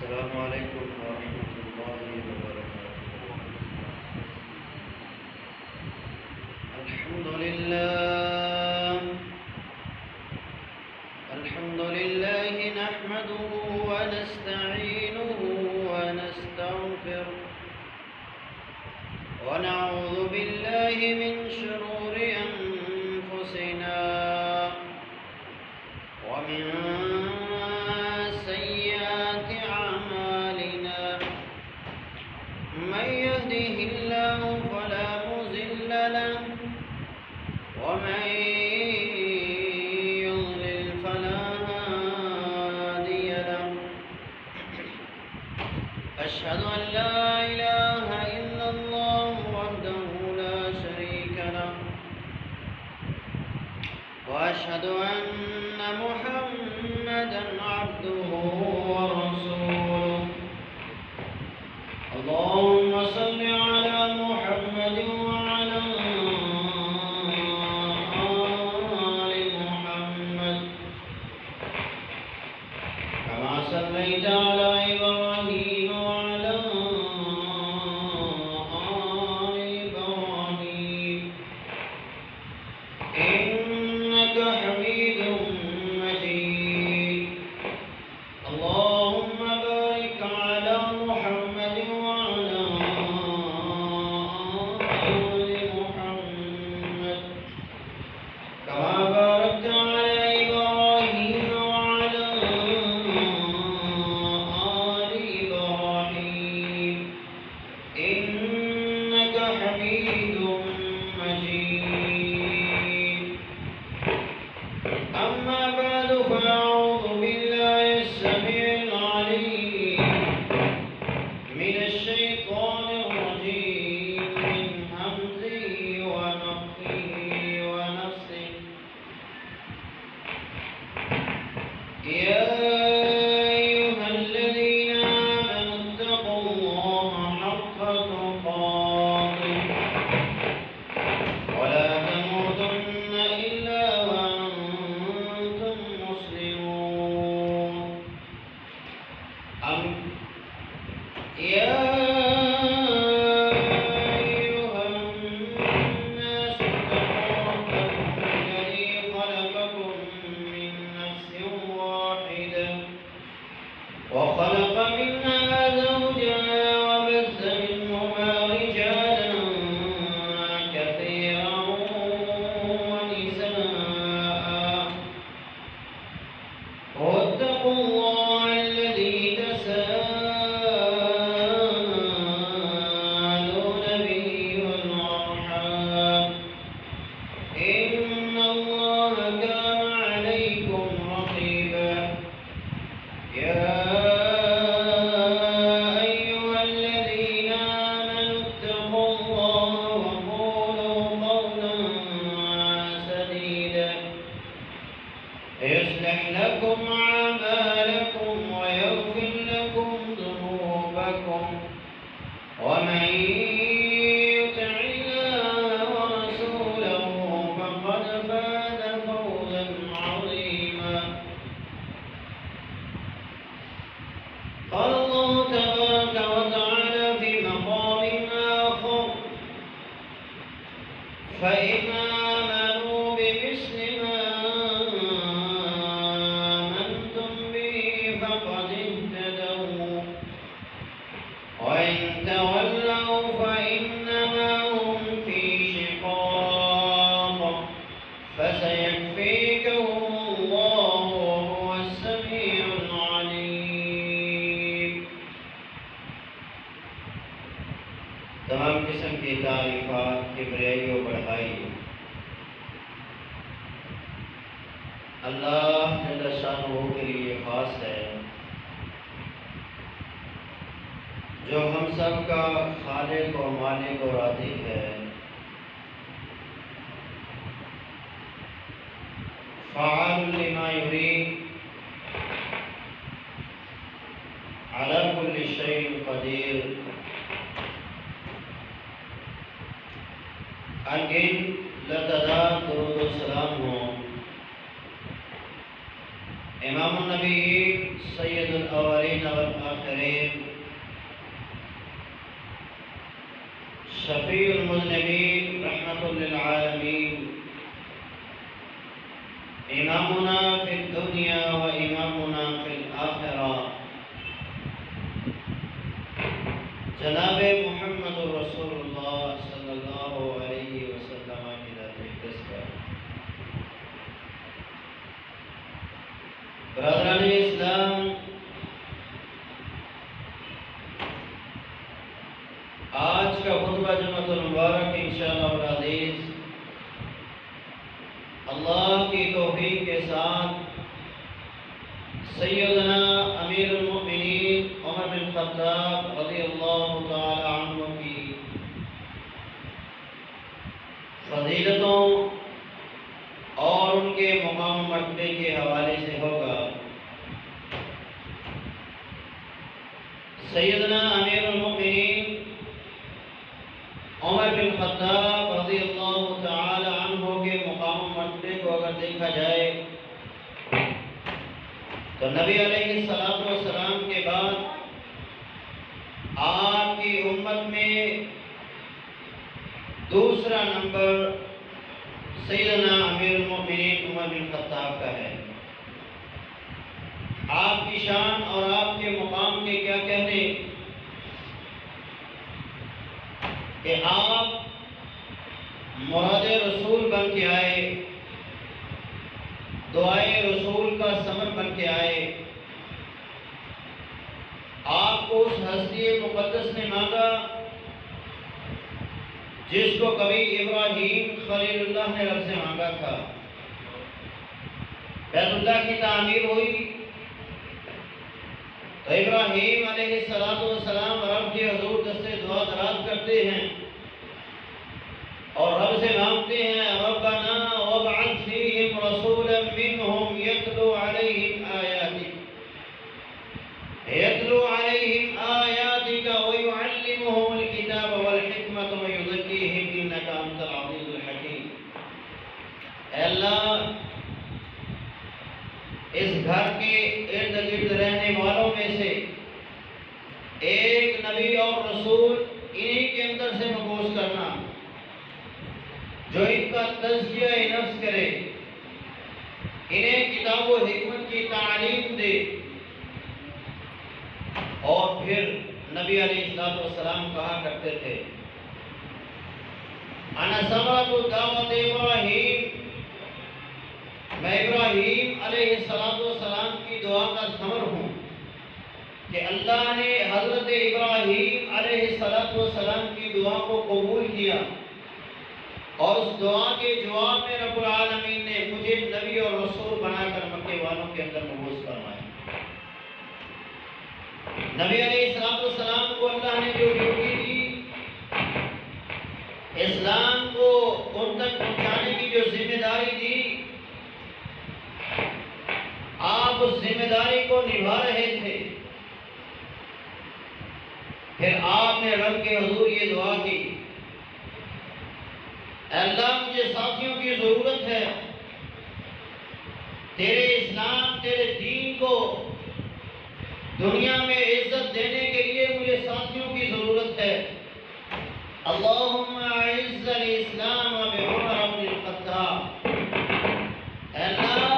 السلام علیکم ورحمۃ اللہ وبرکاتہ۔ الحمد للہ نحمده ونستعینه ونستغفره ونعوذ باللہ من شرور انفسنا ومن سيئات أعمالنا، من يهده الله فلا مضل له ومن يضلل فلا هادي له. أشهد أن لا إله إلا الله وحده لا شريك له، وأشهد أن محمدًا عبده ورسوله. اللهم صل على محمد وعلى آل محمد كما صليت على إبراهيم وعلى آل إبراهيم إنك حميد مجيد. اللهم بارك على محمد وعلى آل محمد كما باركت على إبراهيم وعلى آل إبراهيم إنك حميد مجيد. أما بعد، فأعوذ بالله السميع العليم من الشيطان الرجيم من همزه ونفخه ونفثه. يا أيها الذين آمنوا اتقوا الله حق تقاته ولا تموتن إلا وأنتم مسلمون. يا أيها الناس اتقوا ربكم الذي خلقكم من نفس واحدة وخلق منها زوجها وبث منهما رجالا كثيرا ونساء. واتقوا الله الذي تساءلون به والأرحام إن الله كان عليكم رقيبا. يا أيها الذين آمنوا اتقوا الله وقولوا قولا سديدا يصلح لكم أعمالكم ويغفر لكم ذنوبكم، ومن يطع الله ورسوله فقد فاز فوزا عظيما. قال الله تبارك وتعالى في مقام آخر: فإن آمنوا بمثل ما آمنتم به فقد اهتدوا، وإن تولوا فإنما هم في شقاق فسيكفيكهم الله وهو السميع العليم. تمام قسم کی تعریفات، کبریائی و بڑائی اللہ جل شانہ کے لیے خاص ہے، جو ہم سب کا خالق و مالک و رازق ہے. فعال لما يريد، على كل شيء قدیر. اگین لتداد درود و سلام ہوں امام النبی سید الاولین والآخرین شفیع المذنبین رحمت للعالمین امامنا فی الدنیا و امامنا فی الآخرہ جناب محمد رسول اللہ صلی اللہ علیہ وسلم کی ذات اقدس پر برادران اسلام، آج کا خطبہ جمعۃ المبارک انشاءاللہ العزیز اللہ کی توفیق کے ساتھ سیدنا امیر المؤمنین عمر بن خطاب رضی اللہ تعالی عنہ کی فضیلتوں اور ان کے مقام و مرتبے کے حوالے سے ہوگا۔ سیدنا امیر المؤمنین عمر بن خطاب رضی اللہ تعالی عنہ کے مقام و مرتبے کو اگر دیکھا جائے تو نبی علیہ السلام کے بعد آپ کی امت میں دوسرا نمبر سیدنا امیر المؤمنین عمر بن خطاب کا ہے۔ آپ کی شان اور آپ کے مقام کے کیا کہنے کہ آپ مراد رسول بن کے آئے، دعائے رسول کا ثمر بن کے آئے۔ آپ کو اس ہستی مقدس نے مانگا جس کو کبھی ابراہیم خلیل اللہ نے رب سے مانگا تھا۔ بیت اللہ کی تعمیر ہوئی تو ابراہیم علیہ السلام رب کے حضور دستے دعا دراز کرتے ہیں اور رب سے مانگتے ہیں ربنا وابعث فیہم رسولا منہم یتلو علیہم آیاتک ویعلمہم الکتاب والحکمت ویزکیہم انک انت العزیز الحکیم۔ اے اللہ، اس گھر کے ارد گرد رہنے والوں میں سے ایک نبی اور رسول انہی کے اندر سے مبعوث کرنا جو ان کا تزکیہ نفس کرے، انہیں کتاب و حکمت کی تعلیم دے۔ اور پھر نبی علیہ السلام کہا کرتے تھے انا ثمرۃ دعوت ابراہیم، میں ابراہیم علیہ السلام کی دعا کا ثمر ہوں کہ اللہ نے حضرت ابراہیم علیہ السلام کی دعا کو قبول کیا اور اس دعا کے جواب میں رب العالمین نے مجھے نبی اور رسول بنا کر مکے والوں کے اندر مبعوث فرمایا۔ نبی علیہ السلام کو اللہ نے جو ڈیوٹی دی، اسلام کو ان تک پہنچانے کی جو ذمہ داری دی، آپ اس ذمہ داری کو نبھا رہے تھے۔ پھر آپ نے رب کے حضور یہ دعا کی، اے اللہ مجھے ساتھیوں کی ضرورت ہے، تیرے اسلام تیرے دین کو دنیا میں عزت دینے کے لیے مجھے ساتھیوں کی ضرورت ہے۔ اللہم اعز الاسلام بعمر بن الخطاب، اے اللہ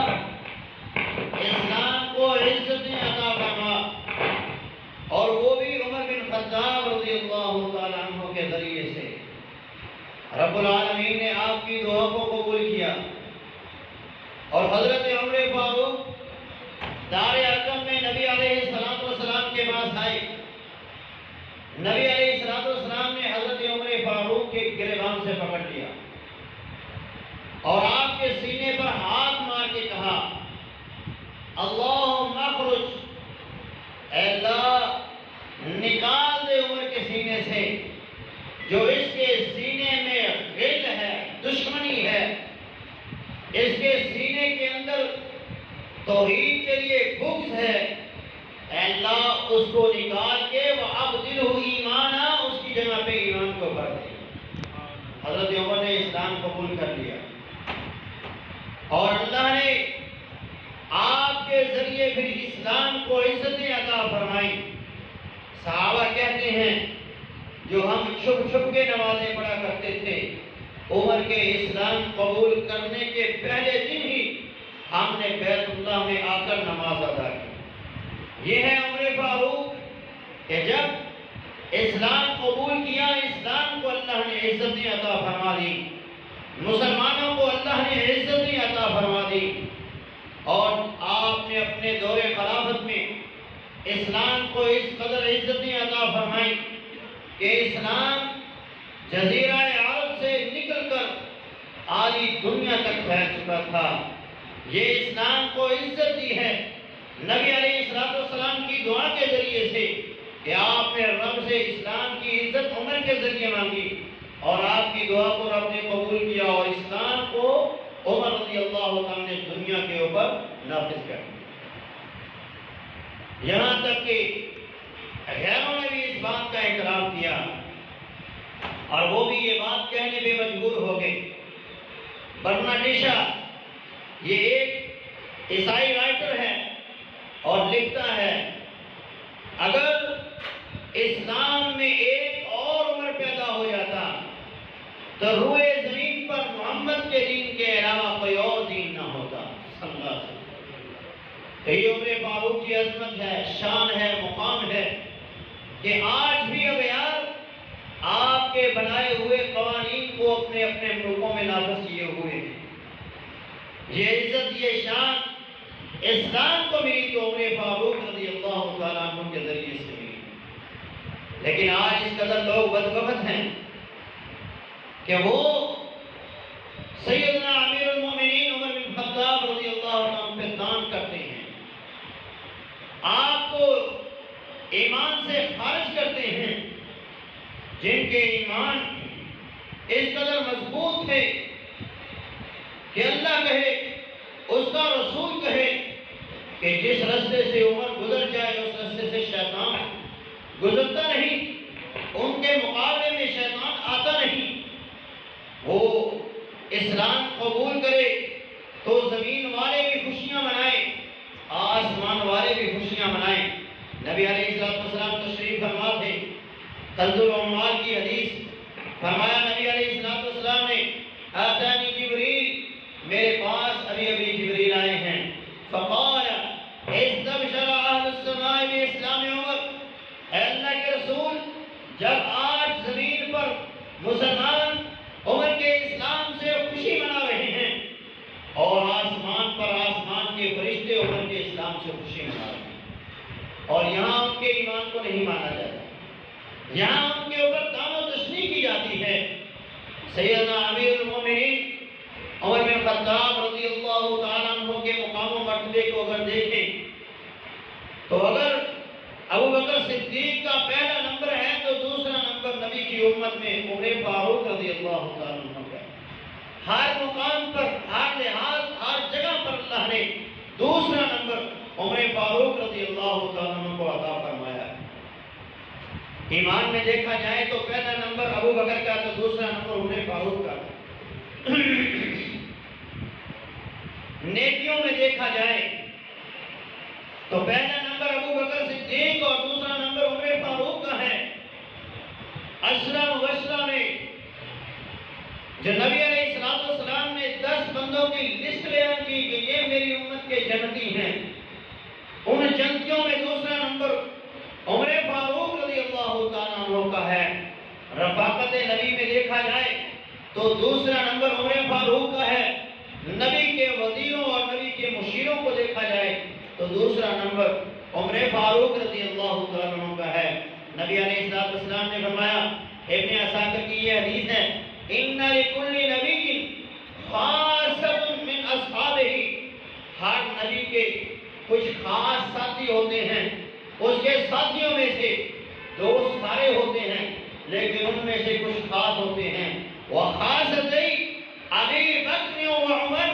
اسلام کو عزتیں عطا فرما، اور وہ بھی عمر بن خطاب رضی اللہ تعالیٰ عنہ کے ذریعے سے۔ رب العالمین نے آپ کی دعا کو قبول کیا اور حضرت عمر فاروق دار ارقم میں نبی علیہ السلام کے پاس آئے۔ نبی علیہ السلام نے حضرت عمر فاروق کے گریبان سے پکڑ لیا اور آپ کے سینے پر ہاتھ مار کے کہا اللہم اخرج، اے اللہ نکال دے عمر کے سینے سے جو اس کے سینے میں غل ہے، دشمنی ہے، اس کے سینے کے اندر توحید کے لیے بغض ہے، اے اللہ اس کو نکال کے وَأَبْدِلْهُ ایمانا، اس کی جگہ پہ ایمان کو بھر دے۔ حضرت عمر نے اسلام قبول کر لیا اور اللہ نے آپ آپ کے ذریعے پھر اسلام کو عزتیں عطا فرمائی۔ صحابہ کہتے ہیں جو ہم چھپ چھپ کے نمازیں پڑھا کرتے تھے، عمر کے اسلام قبول کرنے کے پہلے دن ہی ہم نے بیت اللہ میں آ کر نماز ادا کی۔ یہ ہے عمر فاروق کہ جب اسلام قبول کیا، اسلام کو اللہ نے عزتیں عطا فرما دی، مسلمانوں کو اللہ نے عزتیں عطا فرما دی، اور آپ نے اپنے دور خلافت میں اسلام کو اس قدر عزتیں عطا فرمائی کہ اسلام جزیرہ عرب سے نکل کر آدھی دنیا تک پھیل چکا تھا۔ یہ اسلام کو عزت دی ہے نبی علیہ السلام کی دعا کے ذریعے سے کہ آپ نے رب سے اسلام کی عزت عمر کے ذریعے مانگی، اور آپ کی دعا کو رب نے قبول کیا، اور اسلام کو عمر رضی اللہ عنہ نے دنیا کے اوپر نافذ کر دیا۔ یہاں تک کہ غیروں نے بھی اس بات کا اعتراف کیا، اور وہ بھی یہ بات کہنے پہ مجبور ہو گئے۔ برنارڈ شا یہ ایک عیسائی رائٹر ہے اور لکھتا ہے، اگر اسلام میں ایک اور عمر پیدا ہو جاتا تو روئے زمین پر محمد کے دین کے علاوہ کوئی اور دین نہ ہوتا۔ یہ عمر فاروق کی عظمت ہے، شان ہے، مقام ہے کہ آج بھی اغیار آپ کے بنائے ہوئے قوانین کو اپنے اپنے ملکوں میں نافذ کیے ہوئے ہیں۔ یہ عزت، یہ شان اسلام کو ملی تو عمر فاروق رضی اللہ تعالیٰ عنہ کے ذریعے سے ملی۔ لیکن آج اس قدر لوگ بدبخت ہیں کہ وہ سیدنا امیر المومنین عمر بن خطاب رضی اللہ عنہ پہ دان کرتے ہیں، آپ کو ایمان سے خارج کرتے ہیں۔ جن کے ایمان اس قدر مضبوط ہے کہ اللہ کہے، اس کا رسول کہے کہ جس رستے سے عمر گزر جائے اس رستے سے شیطان گزرتا نہیں، ان کے مقابلے میں شیطان آتا نہیں۔ وہ اسلام قبول کرے تو زمین والے بھی خوشیاں منائیں، آسمان والے بھی خوشیاں منائیں۔ نبی علیہ السلام تشریف فرما تھے، کنز العمال کی حدیث فرمایا نبی علیہ السلام نے، آتانی جبریل، میرے پاس ابھی ابھی جبریل آئے ہیں، فقال استبشر اہل السماء باسلام عمر، اے اللہ کے رسول، جب آج زمین پر مسلمان عمر کے اسلام سے خوشی منا رہے ہیں، اور آسمان پر آسمان کے فرشتے عمر کے اسلام سے خوشی منا رہے ہیں، اور یہاں ان کے ایمان کو نہیں مانا جاتا، یہاں ان کے اوپر طعن و تشنیع کی جاتی ہے۔ سیدنا امیر المومنین عمر بن خطاب رضی اللہ تعالیٰ عنہ کے مقام و مرتبے کو اگر دیکھیں تو اگر ابو بکر صدیق کا پہلا نمبر ہے تو دوسرا نمبر نبی کی امت میں عمر فاروق رضی اللہ تعالیٰ عنہ کا ہے۔ ہر مقام پر، ہر لحاظ، ہر جگہ پر اللہ نے دوسرا نمبر عمر فاروق رضی اللہ تعالیٰ عنہ کو عطا فرمایا ہے۔ ایمان میں دیکھا جائے تو پہلا نمبر ابو بکر کا تو دوسرا نمبر عمر فاروق کا۔ نیکیوں میں دیکھا جائے تو پہلا نمبر ابو بکر صدیق اور دوسرا نمبر عمر فاروق کا ہے۔ عشرہ مبشرہ میں جو نبی علیہ السلام نے 10 بندوں کی لسٹ بیان کی کہ یہ میری امت کے جنتی ہیں، ان جنتیوں میں دوسرا نمبر عمر فاروق رضی اللہ تعالیٰ عنہ کا ہے۔ رفاقت نبی میں دیکھا جائے تو دوسرا نمبر عمر فاروق کا ہے۔ نبی کے وزیروں اور نبی کے مشیروں کو دیکھا جائے تو دوسرا نمبر عمر فاروق رضی اللہ تعالیٰ عنہ کا ہے۔ نبی علیہ السلام نے فرمایا، ابن عساکر کی یہ حدیث ہے، ان لکل نبی خاصۃ من اصحابہ، ہر نبی کے کچھ خاص ساتھی ہوتے ہیں، اس کے ساتھیوں میں سے دوست سارے ہوتے ہیں لیکن ان میں سے کچھ خاص ہوتے ہیں۔ وخاصتی ابی بکر و عمر،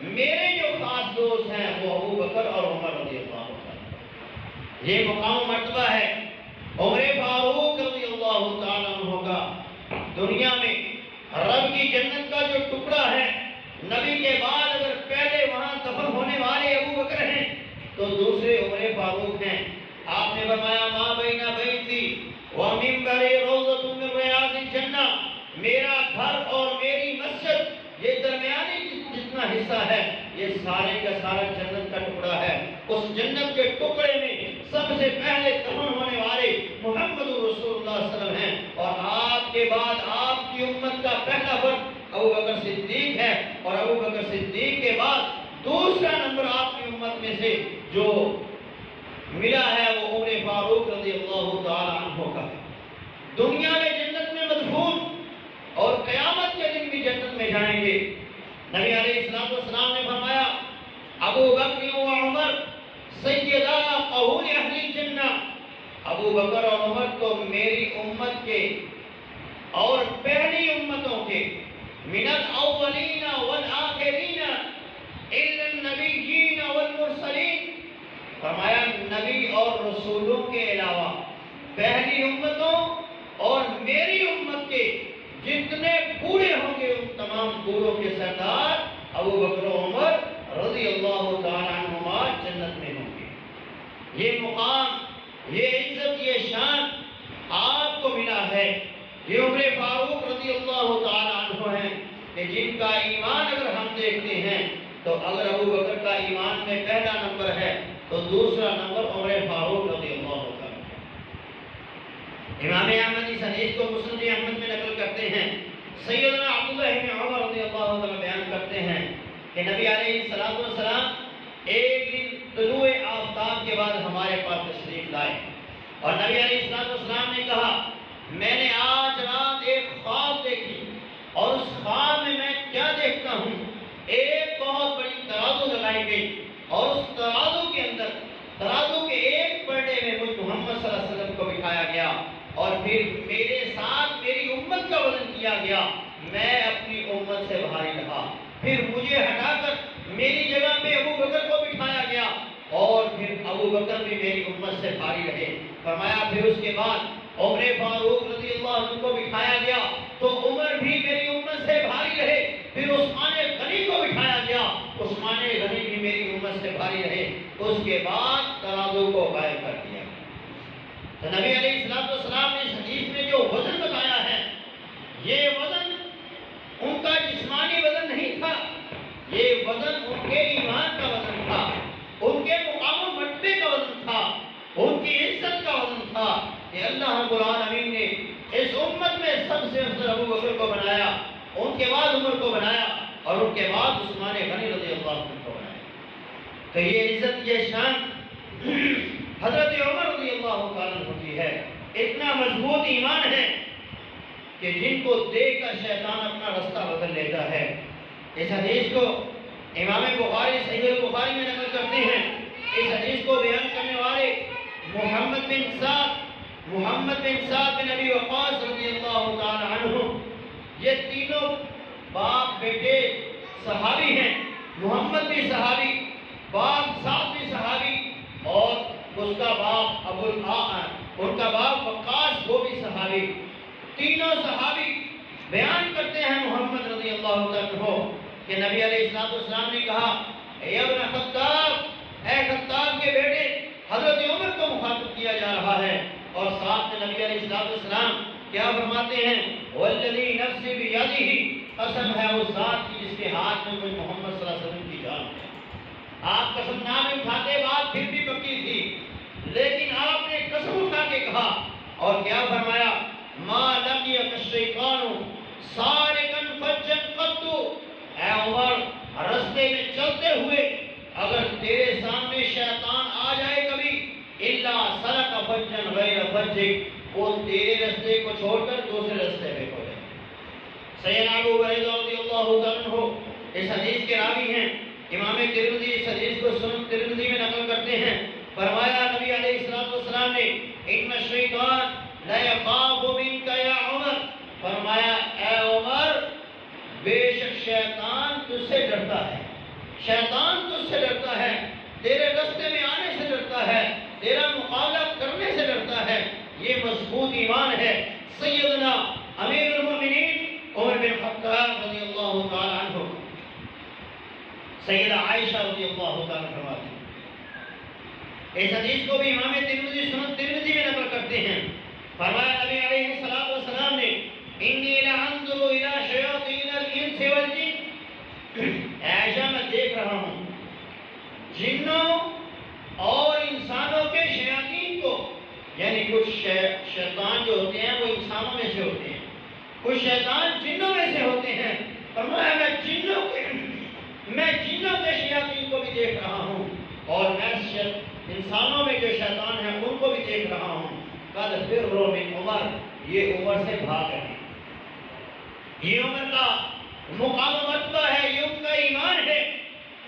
میرے جو خاص دوست ہیں وہ ابو بکر اور عمر رضی اللہ عنہ۔ یہ مقام و مرتبہ ہے عمر فاروق رضی اللہ تعالیٰ عنہ کا۔ دنیا میں رب کی جنت کا جو ٹکڑا ہے، نبی کے بعد اگر پہلے وہاں دفن ہونے والے ابو بکر ہیں یہ سارے کا سارا جنت کا ٹکڑا ہے. اس جنت کے ٹکڑے میں سب سے پہلے دفن ہونے والے محمد رسول اللہ صلی اللہ علیہ وسلم ہیں. اور آپ کے بعد آپ کی امت کا پہلا فرد ابو بکر صدیق ہے. اور ابو بکر صدیق کے بعد دوسرا نمبر آپ کی امت میں سے جو ملا ہے وہ عمر فاروق رضی اللہ تعالی عنہ کا ہے. دنیا میں جنت میں مدفون اور قیامت کے دن بھی جنت میں جائیں گے. نبی علیہ السلام نے فرمایا ابو بکر و عمر سیدا قہون اہل الجنہ. ابو بکر اور عمر تو میری امت کے اور پہلی امتوں کے من الاولین والآخرین الا النبیین والمرسلین. فرمایا نبی اور رسولوں کے علاوہ پہلی امتوں اور میری امت کے جتنے بوڑھے ہوں گے ان تمام بوڑھوں کے سردار ابو بکر و عمر رضی اللہ تعالی عنہما جنت میں ہوں گے. یہ مقام، یہ عزت، یہ شان آپ کو ملا ہے. یہ عمر فاروق رضی اللہ تعالی عنہ ہیں کہ جن کا ایمان اگر ہم دیکھتے ہیں تو اگر ابو بکر کا ایمان میں پہلا نمبر ہے تو دوسرا نمبر عمر فاروق رضی اللہ تعالی. امام احمد اس حدیث کو مسند احمد میں نقل کرتے ہیں. سیدنا عبداللہ بن عمر رضی اللہ تعالی بیان کرتے ہیں کہ نبی علیہ السلام ایک دن طلوع آفتاب کے بعد ہمارے پاس تشریف لائے اور نبی علیہ السلام نے کہا میں نے آج رات ایک خواب دیکھی اور اس خواب میں میں کیا دیکھتا ہوں، ایک بہت بڑی ترازو لگائی گئی اور اس ترازو کے اندر ترازو کے ایک پلڑے میں مجھ محمد صلی اللہ علیہ وسلم کو بٹھایا گیا اور پھر میرے ساتھ میری امت کا وزن کیا گیا. میں اپنی امت سے بھاری رہا. پھر مجھے ہٹا کر میری جگہ پہ ابو بکر کو بٹھایا گیا اور پھر ابو بکر بھی میری امت سے بھاری رہے. فرمایا پھر اس کے بعد عمر فاروق رضی اللہ عنہ کو بٹھایا گیا تو عمر بھی میری امت سے بھاری رہے. پھر عثمان غنی کو بٹھایا گیا، عثمان غنی بھی میری امت سے بھاری رہے. اس کے بعد ترازو کو غائب کر دیا. تو نبی علیہ السلام نے اس حدیث میں جو وزن بتایا ہے یہ وزن ان کا جسمانی وزن نہیں تھا، یہ وزن ان کے ایمان کا وزن تھا، ان کے مقام و مرتبے کا وزن تھا، ان کی عزت کا وزن تھا کہ اللہ رب العالمین نے اس امت میں سب سے افضل ابو بکر کو بنایا، ان کے بعد عمر کو بنایا اور ان کے بعد عثمان غنی رضی اللہ عنہ کو بنایا. تو یہ عزت، یہ شان حضرت عمر رضی اللہ تعالیٰ عنہ کی ہے. اتنا مضبوط ایمان ہے کہ جن کو دیکھ کر شیطان اپنا رستہ بدل لیتا ہے. اس حدیث کو امام بخاری صحیح البخاری میں نقل کرتے ہیں. اس حدیث کو بیان کرنے والے محمد بن سعد بن ابی وقاص رضی اللہ تعالی عنہ، یہ تینوں باپ بیٹے صحابی ہیں. محمد بھی صحابی، باپ سعد بھی صحابی اور اس کا باپ ان کا باپ وقاص وہ بھی صحابی. تینوں صحابی بیان کرتے ہیں محمد رضی اللہ عنہ کہ نبی علیہ السلام نے کہا اے ابن خطاب، اے خطاب کے بیٹے. حضرت عمر کو مخاطب کیا جا رہا ہے اور ساتھ میں نبی علیہ السلام کیا فرماتے ہیں والذی نفسی بیدہ، قسم ہے اس ذات کی جس کے ہاتھ میں مجھ محمد صلی اللہ علیہ وسلم کی جان ہے. آپ قسم نامے اٹھاتے بات پھر بھی پکی تھی لیکن آپ نے قسم اٹھا کے کہا اور کیا فرمایا ما لقی الشیطان سارقا فجا قط. اے عمر، رستے میں چلتے ہوئے اگر تیرے سامنے شیطان آ جائے کبھی الا سلک فجا غیر فجک، وہ تیرے رستے کو چھوڑ کر دوسرے رستے پہ ہو جائے. سیدنا ابو ہریرہ رضی اللہ عنہ اس حدیث کے راوی ہیں. امام ترمذی اس حدیث کو سنن ترمذی میں نقل کرتے ہیں. فرمایا نبی علیہ السلام نے ان الشیطان لا یخاف منک یا عمر. فرمایا اے عمر، بے شک شیطان تجھ سے ڈرتا ہے، شیطان تجھ سے ڈرتا ہے، تیرے رستے میں آنے سے ڈرتا ہے، تیرا مقابلہ کرنے سے ڈرتا ہے. یہ مضبوط ایمان ہے. سیدنا امیر المؤمنین عمر بن خطاب رضی اللہ تعالی عنہ، سیدہ عائشہ رضی اللہ تعالی فرماتی ہیں. اس حدیث کو بھی امام ترمذی سنن ترمذی میں نقل کرتے ہیں. فرمایا نبی علیہ السلام نے انی لانظر الی شیاطین الانس والجن. عائشہ میں دیکھ رہا ہوں جنوں اور انسانوں کے شیاطین کو، یعنی کچھ شیطان جو ہوتے ہیں وہ انسانوں میں سے ہوتے ہیں، کچھ شیطان جنوں میں سے ہوتے ہیں، فرمایا میں جنوں کے شیاطین کو بھی دیکھ رہا ہوں اور میں انسانوں میں جو شیطان ہیں ان کو بھی دیکھ رہا ہوں۔ قد فروا من عمر، یہ عمر سے بھاگ رہے ہیں۔ یہ عمر کا مقام و مرتبہ ہے، یہ ان کا ایمان ہے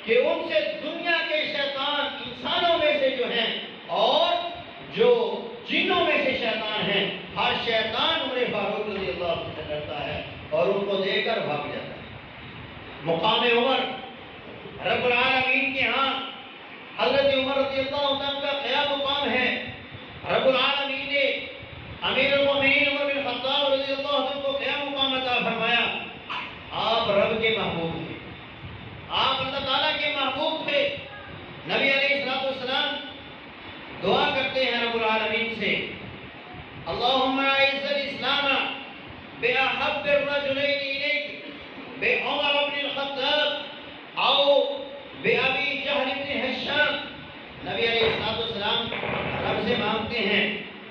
کہ ان سے دنیا کے شیطان انسانوں میں سے جو ہیں اور جو جنوں میں سے شیطان ہیں، ہر شیطان عمر فاروق رضی اللہ عنہ سے ڈرتا ہے اور ان کو دیکھ کر بھاگ جاتا ہے۔ مقام عمر رب العالمین کے ہاں حضرت عمر رضی اللہ عنہ کا کیا مقام ہے؟ رب العالمین نے امیر المومنین عمر بن خطاب رضی اللہ عنہ کو کیا مقام عطا فرمایا؟ آپ رب کے محبوب تھے، آپ اللہ تعالیٰ کے محبوب تھے۔ نبی علیہ السلام دعا کرتے ہیں رب العالمین سے، اللہم اعز الاسلام بأحب الرجلین الیک بعمر بن الخطاب او بأبی جہل بن ہشام۔ نبی علیہ السلام رب سے مانگتے ہیں،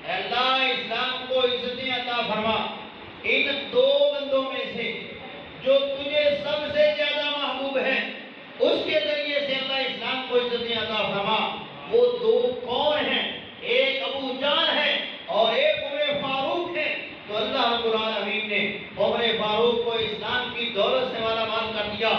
اے اللہ اسلام کو عزتیں عطا فرما، ان دو بندوں میں سے جو تجھے سب سے زیادہ محبوب ہے اس کے ذریعے سے اللہ اسلام کو عزتیں عطا فرما۔ وہ دو کون ہیں؟ ایک ابو جہل ہے اور ایک عمر فاروق ہے۔ تو اللہ رب العالمین نے عمر فاروق کو اسلام کی دولت سے مالا مال کر دیا،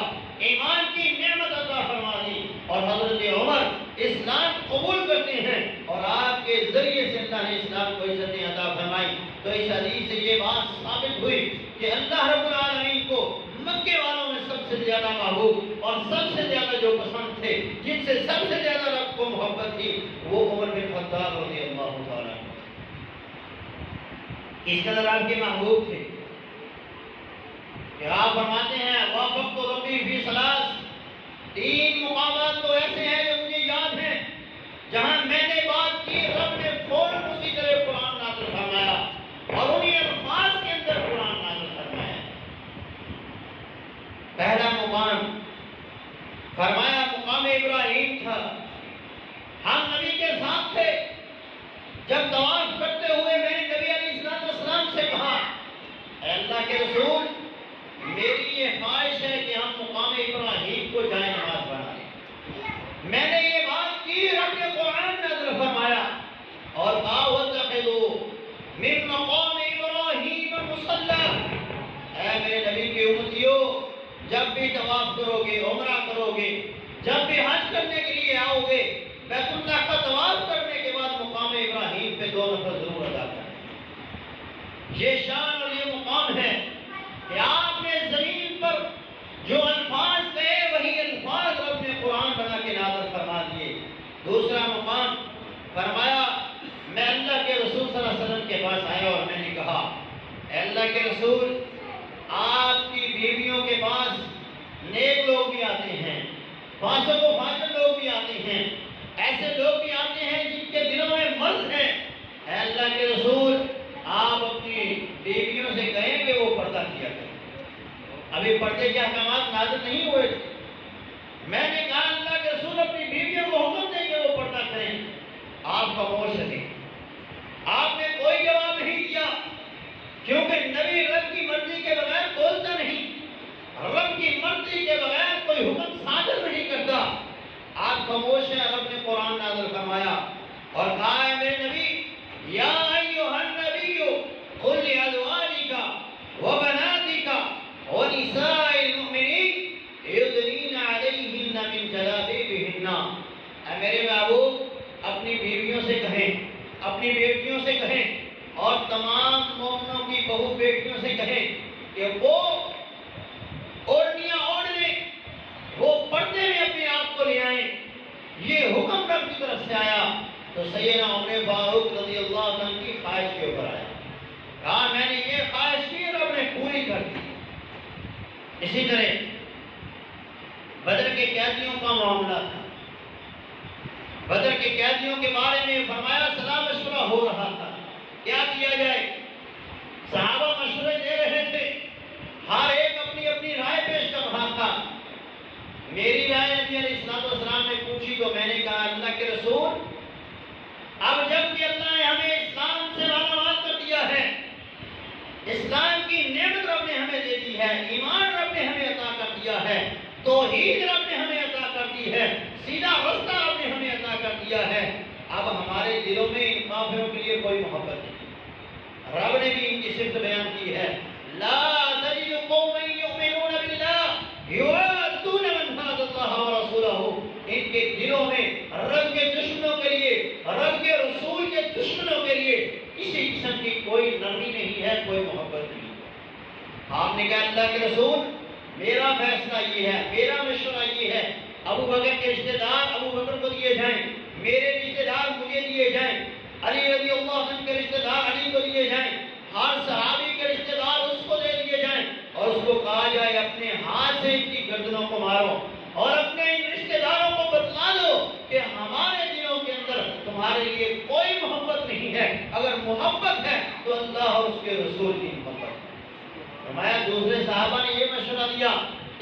ایمان کی نعمت عطا فرما دی، اور حضرت عمر اسلام قبول کرتے ہیں اور آپ کے ذریعے سے اللہ نے اسلام کو عزتیں عطا فرمائی۔ تو اس حدیث سے یہ بات ثابت ہوئی کہ اللہ رب العالمین کو مکے والوں میں سب سے زیادہ محبوب اور سب سے زیادہ جو پسند تھے، جن سے سب سے زیادہ رب کو محبت تھی، وہ عمر بن خطاب رضی اللہ تعالیٰ عنہ۔ اس قدر آپ کے محبوب تھے کہ آپ فرماتے ہیں وافقت ربی فی ثلاث، تین مقامات تو ایسے ہیں جو مجھے یاد ہیں جہاں میں نے بات کی رب نے فوراً اسی طرح قرآن نازل فرمایا اور انہیں الفاظ کے اندر قرآن نازل فرمایا۔ پہلا مقام فرمایا مقام ابراہیم تھا، ہم نبی کے ساتھ تھے، جب طواف کرتے ہوئے میں نے نبی علیہ السلام سے کہا، اے اللہ کے رسول میری یہ خواہش ہے کہ ہم مقام ابراہیم کو جائے نماز بنا لیں۔ میں نے یہ بات کی، رب نے قرآن نازل فرمایا اور وَاتَّخِذُوا مِن مَقَامِ إِبْرَاهِيمَ مُصَلًّى۔ اے میرے نبی کے امتیوں، جب بھی طواف کرو گے، عمرہ کرو گے، جب بھی حج کرنے کے لیے آؤ گے، بیت اللہ کا طواف کرنے کے بعد مقام ابراہیم پہ 2 نفل ضرور ادا کریں۔ یہ شان اور یہ مقام ہے کہ آپ نے زمین پر جو الفاظ کہے وہی الفاظ رب نے قرآن بنا کے نازل فرما دیے۔ دوسرا مقام فرمایا میں اللہ کے رسول صلی اللہ علیہ وسلم کے پاس آیا اور میں نے کہا، اے اللہ کے رسول آپ کی بیویوں کے پاس نیک لوگ بھی آتے ہیں، فاسق و فاجر لوگ بھی آتے ہیں، ایسے لوگ بھی آتے ہیں جن کے دلوں میں مرض ہے، اے اللہ کے رسول آپ اپنی بیویوں سے کہیں کہ وہ پردہ کیا کریں۔ ابھی پردے کے احکامات نازل نہیں ہوئے تھے۔ میں نے کہا اللہ کے رسول اپنی بیویوں کو حکم دیں کہ وہ پردہ کریں، آپ خاموش رہے۔ آپ نے کوئی جواب نہیں دیا کیونکہ نبی رب کی مرضی کے بغیر بولتا نہیں، رب کی مرضی کے بغیر کوئی حکم صادر نہیں کرتا۔ آپ خاموش ہیں، رب نے قرآن نازل فرمایا اور کہا ہے میرے نبی یا ایھا النبی قل لازواجک وبناتک ونساء المؤمنین یدنین علیہن من جلابیبہن۔ اے میرے محبوب اپنی بیویوں سے کہیں، اپنی بیٹیوں سے کہیں اور تمام مومنوں کی بہو بیٹیوں سے کہیں کہ وہ اوڑھنیاں اوڑھ لیں، وہ پردے میں اپنے آپ کو لے آئیں۔ یہ حکم رب کی طرف سے آیا تو سیدنا عمر فاروق رضی اللہ عنہ کی خواہش کے اوپر آیا، کہا میں نے یہ خواہش کی، رب نے پوری کر دی۔ اسی طرح بدر کے قیدیوں کا معاملہ تھا، بدر کے قیدیوں کے بارے میں فرمایا سلام مشورہ ہو رہا تھا کیا کیا جائے، صحابہ مشورے دے رہے تھے، ہر ایک اپنی اپنی رائے پیش کر رہا تھا۔ میری رائے نبی علیہ السلام نے پوچھی تو میں نے کہا اللہ کے رسول اب جب کہ اللہ نے ہمیں اسلام سے مالامال کر دیا ہے، اسلام کی نعمت رب نے ہمیں دے دی ہے، ایمان رب نے ہمیں عطا کر دیا ہے، توحید رب نے ہمیں عطا کر دی ہے، سیدھا رستہ رب نے ہمیں عطا کر دیا ہے، اب ہمارے دلوں میں ان کافروں کے لیے کوئی محبت نہیں۔ رب نے بھی ان کی صفت بیان کی ہے، لا تجد قوما یؤمنون باللہ یوادون من حاد اللہ ورسولہ، ان کے دلوں میں رب کے دشمنوں کے لیے، رب کے رسول کے دشمنوں کے لیے کسی قسم کی کوئی نرمی نہیں ہے، کوئی محبت نہیں ہے۔ آپ نے کہا اللہ کے رسول میرا فیصلہ یہ ہے، میرا مشورہ یہ ہے، ابو بکر کے رشتہ دار ابو بکر کو دیے جائیں، میرے رشتہ دار مجھے دیے جائیں، علی رضی اللہ عنہ کے رشتہ دار علی کو دیے جائیں، ہر صحابی کے رشتہ دار اس کو دے دیے جائیں، اور اس کو کہا جائے اپنے ہاتھ سے ان کی گردنوں کو مارو اور اپنے ان رشتہ داروں کو بتلا دو کہ ہمارے دلوں کے اندر تمہارے لیے کوئی محبت نہیں ہے، اگر محبت ہے تو اللہ اور اس کے رسول کی محبت ہے۔ فرمایا دوسرے صحابہ نے یہ مشورہ دیا،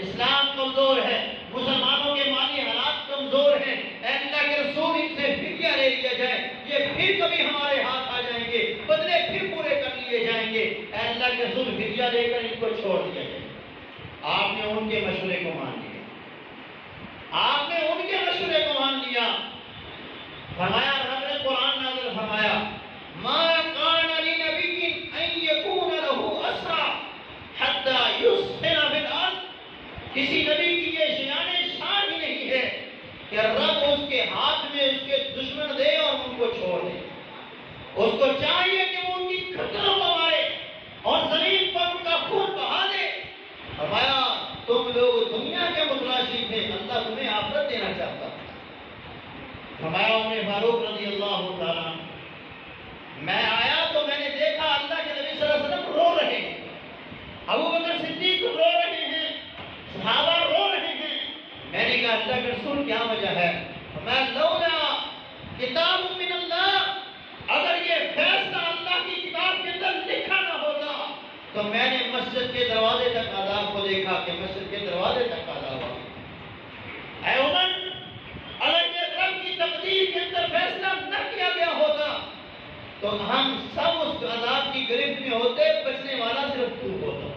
اسلام کمزور ہے، مسلمانوں کے مالی حالات کمزور ہیں، اے اللہ کے رسول ان سے فدیہ لے لیا جائے، یہ پھر کبھی ہمارے ہاتھ آ جائیں گے، بدلے پھر پورے کر لیے جائیں گے، اے اللہ کے رسول فدیہ دے کر ان کو چھوڑ دیا جائے۔ آپ نے ان کے مشورے کو مان لیا، آپ نے ان کے مشورے کو مان لیا۔ فرمایا رب نے قرآن نازل فرمایا ما کان لنبی ان یکون له اسرى حتى یسخن فی الارض، کسی نبی کی یہ شان ہی نہیں ہے کہ رب اس کے ہاتھ میں اس کے دشمن دے اور ان کو چھوڑ دے، اس کو چاہیے کہ وہ ان کی کھٹروں کو مارے اور زمین پر ان کا خون بہا دے۔ فرمایا تم لوگ دنیا کے متلاشی تھے، اللہ تمہیں آخرت دینا چاہتا تھا۔ فرمایا عمر فاروق رضی اللہ تعالیٰ میں آیا تو میں نے دیکھا اللہ کے نبی صلی اللہ علیہ وسلم رو رہے ہیں، ابو بکر صدیق رو رہے ہیں، صحابہ رو رہے ہیں۔ میں نے کہا اللہ کے رسول کیا وجہ ہے؟ میں لولا کتاب من اللہ، اگر یہ فیصلہ اللہ کی کتاب کے اندر لکھا نہ ہوتا تو میں نے مسجد کے دروازے تک عذاب کو دیکھا کہ مسجد کے دروازے تک عذاب آ۔ اے عمر اگر یہ رب کی تقدیر کے اندر فیصلہ نہ کیا گیا ہوتا تو ہم سب اس عذاب کی گرفت میں ہوتے، بچنے والا صرف تو ہوتا۔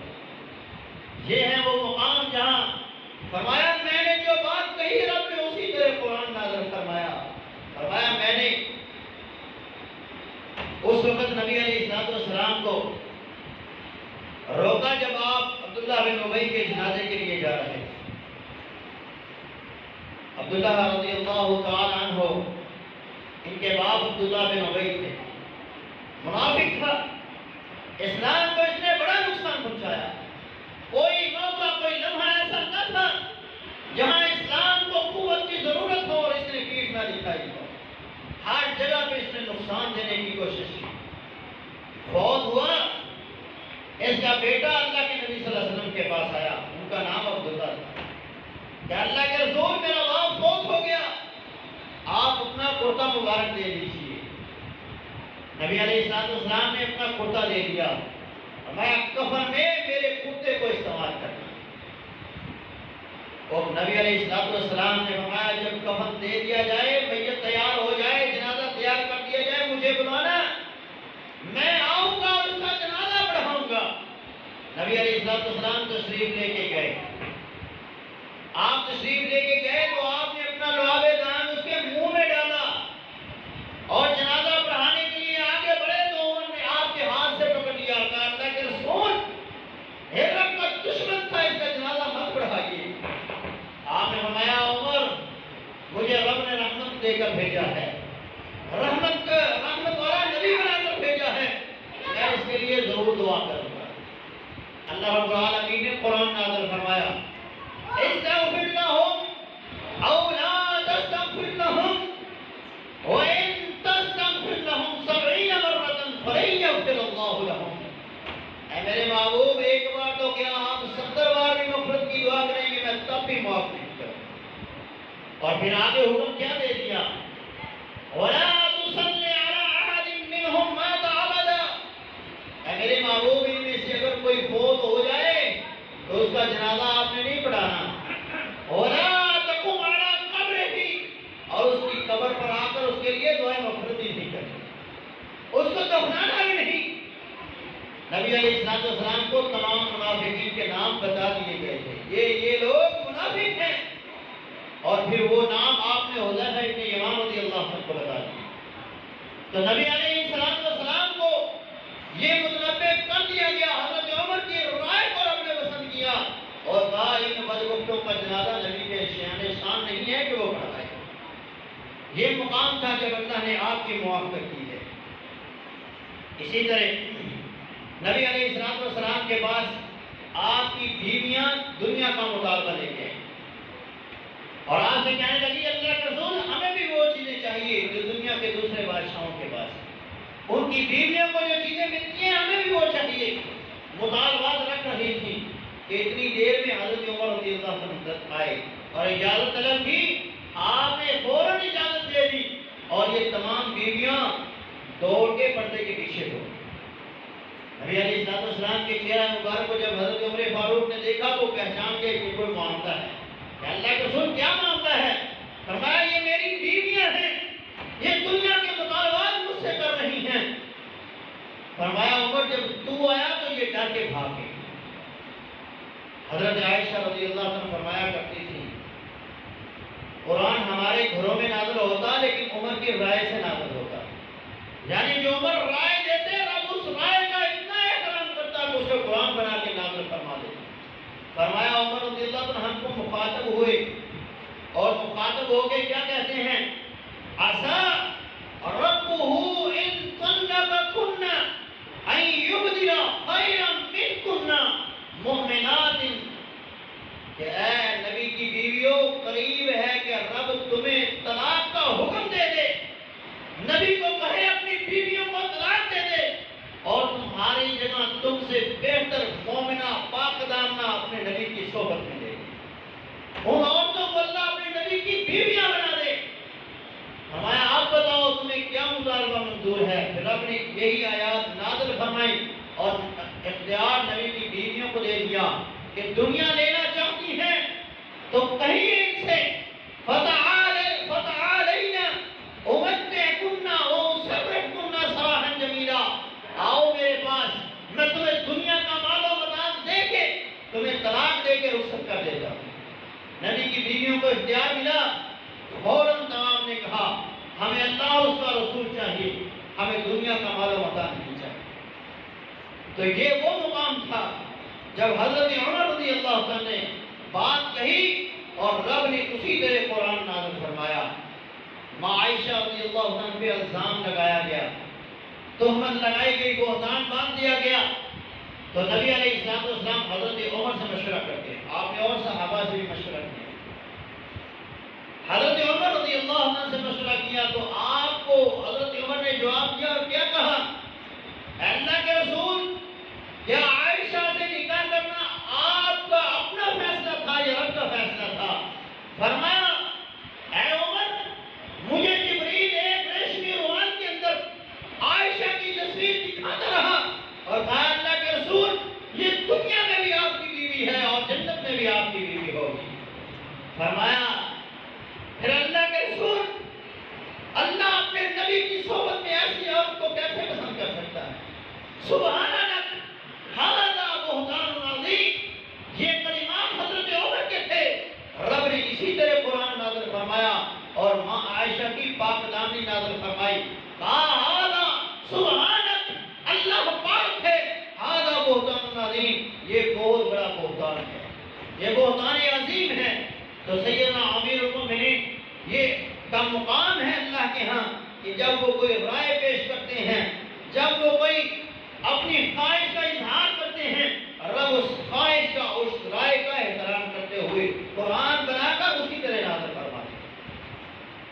یہ ہے وہ مقام جہاں فرمایا میں نے جو بات کہی رب نے اسی طرح قرآن نازل فرمایا۔ فرمایا میں نے اس وقت نبی علیہ السلام کو روکا جب آپ عبداللہ بن ابی کے جنازے کے لیے جا رہے تھے۔ عبداللہ رضی اللہ تعالی عنہ ان کے باپ عبداللہ بن ابی تھے، منافق تھا، اسلام کو اس نے بڑا نقصان پہنچایا۔ کوئی موقع کوئی لمحہ ایسا نہ تھا جہاں اسلام کو قوت کی ضرورت ہو اور اس نے پیٹھ نہ دکھائی ہو، ہر جگہ پہ اس نے نقصان دینے کی کوشش کی۔ فوت ہوا، اس کا بیٹا اللہ کے نبی صلی اللہ علیہ وسلم کے پاس آیا، ان کا نام عبداللہ تھا، کہ اللہ کے رسول میرا باپ فوت ہو گیا، آپ اپنا کرتا مبارک دے دیجیے۔ نبی علیہ السلام نے اپنا کرتا دے دیا، میں کفن میں میرے کرتے کو استعمال کرنا۔ اور نبی علیہ السلام نے فرمایا جب کفن دے دیا جائے، میت تیار ہو جائے، جنازہ تیار کر دیا جائے، مجھے بلانا، میں آؤں گا اور اس کا جنازہ پڑھاؤں گا۔ نبی علیہ السلام تشریف لے کے گئے، آپ تشریف لے کے گئے تو آپ نے اپنا لعاب دان اس کے منہ میں ڈالا اور جنازہ پڑھانے کے لیے آگے بڑھے تو انہوں نے آپ کے ہاتھ سے پکڑ لیا، کہا اللہ کے رسول ہرقل کا دشمن تھا، اس کا جنازہ مت پڑھائیے۔ آپ نے فرمایا عمر مجھے رب نے رحمت دے کر بھیجا ہے، رحمت والا نبی بنا کر بھیجا ہے، میں اس کے لیے ضرور دعا کروں گا۔ اللہ رب العالمین نے قرآن نازل فرمایا استغفر لهم او لا تستغفر لهم وان تستغفر لهم 70 مرة فلن يغفر الله لهم۔ اے میرے محبوب ایک بار تو کیا آپ 70 بار بھی مغفرت کی دعا کریں گے میں تب بھی معاف نہیں کروں۔ اور پھر آگے حکم کیا دے دیا ولا تصلي على احد منهم مات ابدا۔ اے میرے محبوب ان میں سے اگر کوئی فوت ہو جائے تو اس کا جنازہ آپ نے نہیں پڑھانا۔ ولا تقم على اور پھر وہ نام آپ نے حذیفہ ابن یمان رضی اللہ عنہ کو بتا دیا۔ تو نبی علیہ السلام کو یہ متنبع کر دیا گیا، حضرت عمر کی رائے کو رب نے پسند کیا اور کہا ان بدبختوں کا جنازہ نبی کے شان نہیں ہے کہ وہ پڑھائے۔ یہ مقام تھا جب اللہ نے آپ کی موافقت کی ہے۔ اسی طرح نبی علیہ السلام کے پاس آپ کی بیویاں دنیا کا مطالبہ لے کے آئیں اور آپ سے کہنے لگی اللہ کے رسول ہمیں بھی وہ چیزیں چاہیے جو دنیا کے دوسرے بادشاہوں کے پاس، ان کی بیویوں کو جو چیزیں ملتی ہیں ہمیں بھی وہ چاہیے۔ مطالبات رکھ رہی تھی کہ اتنی دیر میں حضرت عمر رضی اللہ عنہ آئے اور اجازت طلب کی، آپ نے فوراً اجازت دے دی اور یہ تمام بیویاں دوڑ کے پردے کے پیچھے ہو۔ نبی علیہ السلام کے چہرہ مبارک کو جب حضرت عمر فاروق نے دیکھا تو پہچان گئے کہ کوئی معاملہ ہے، کہ اللہ کے رسول کیا معاملہ ہے؟ فرمایا یہ میری بیویاں ہیں، یہ دنیا کے مطالبات مجھ سے کر رہی ہیں۔ فرمایا عمر جب تو آیا تو یہ ڈر کے بھاگ گئے۔ حضرت عائشہ رضی اللہ عنہ فرمایا کرتی تھی قرآن ہمارے گھروں میں نازل ہوتا لیکن عمر کی رائے سے نازل ہوتا، یعنی جو عمر رائے دیتے رب اس رائے کا اتنا احترام کرتا کہ اسے قرآن بنا کے نازل فرما دیتا۔ فرمایا عمر رضی اللہ عنہ ہم کو مخاطب ہوئے اور مخاطب ہو کے کیا کہتے ہیں؟ عسا ربہ ان طلقکن ان یبدل خیرا منکن مؤمنات، کہ اے نبی کی بیویوں قریب ہے کہ رب تمہیں طلاق کا حکم دے دے، نبی کو کہے اپنی بیویوں کو طلاق دے دے اور تمہاری جگہ تم سے بہتر مومنہ پاک دامنہ اپنے نبی کی صحبت میں دے، ان عورتوں کو اللہ اپنے نبی کی بیویاں بنا دے۔ فرمایا آپ بتاؤ تمہیں کیا مطالبہ منظور ہے؟ پھر رب نے یہی آیات نازل فرمائی اور اختیار نبی کی بیویوں کو دے دیا کہ دنیا لینا چاہتی ہیں تو کہیے ان سے فتعالینا امتعکن واسرحکن سراحا جمیلا، آؤ میرے پاس میں تمہیں دنیا کا مال و متاع دے کے تمہیں طلاق دے کے رخصت کر دیتا ہوں۔ نبی کی بیویوں کو اختیار ملا، فوراً تمام نے کہا ہمیں اللہ اور اس کا رسول چاہیے، ہمیں دنیا کا مال و متاع نہیں چاہیے۔ تو یہ وہ مقام تھا جب حضرت عمر رضی اللہ عنہ نے بات کہی اور رب نے اسی طرح قرآن نازل فرمایا۔ ماں عائشہ رضی اللہ عنہ پہ الزام لگایا گیا، تہمت لگائی گئی، بہتان باندھ دیا گیا، تو نبی علیہ السلام حضرت عمر سے مشورہ کرتے ہیں، آپ نے اور صحابہ سے بھی مشورہ کیا۔ حضرت عمر رضی اللہ عنہ سے مشورہ کیا تو آپ کو حضرت عمر نے جواب دیا اور کیا کہا؟ اے اللہ کے رسول، کیا عائشہ سے نکاح کرنا آپ کا اپنا فیصلہ تھا یا رب کا فیصلہ تھا؟ فرمایا اے عمر، مجھے جبریل ایک ریشمی رومال کے اندر عائشہ کی تصویر دکھاتا رہا اور کہا اللہ کے رسول یہ دنیا میں بھی آپ کی بیوی ہے اور جنت میں بھی آپ کی بیوی ہوگی۔ فرمایا پھر اللہ کے رسول، اللہ اپنے نبی کی صحبت میں ایسی عورت کو کیسے پسند کر سکتا ہے؟ سبحان اللہ، ھذا بہتان عظیم، یہ کلمات حضرت عمر کے تھے۔ رب نے اسی طرح قرآن نازل فرمایا اور ماں عائشہ کی پاک دامنی نازل فرمائی، کہا ھذا سبحانک، اللہ پاک ہے، ھذا بہتان عظیم، یہ بہت بڑا بہتان ہے، یہ بہتان عظیم ہے۔ تو سیدنا امیر المومنین یہ کا مقام ہے اللہ کے ہاں کہ جب وہ کوئی رائے پیش کرتے ہیں، جب وہ کوئی اپنی خواہش کا اظہار کرتے ہیں، رب اس خواہش کا اس رائے کا احترام کرتے ہوئے قرآن بنا کر اسی طرح نازل فرماتے ہیں۔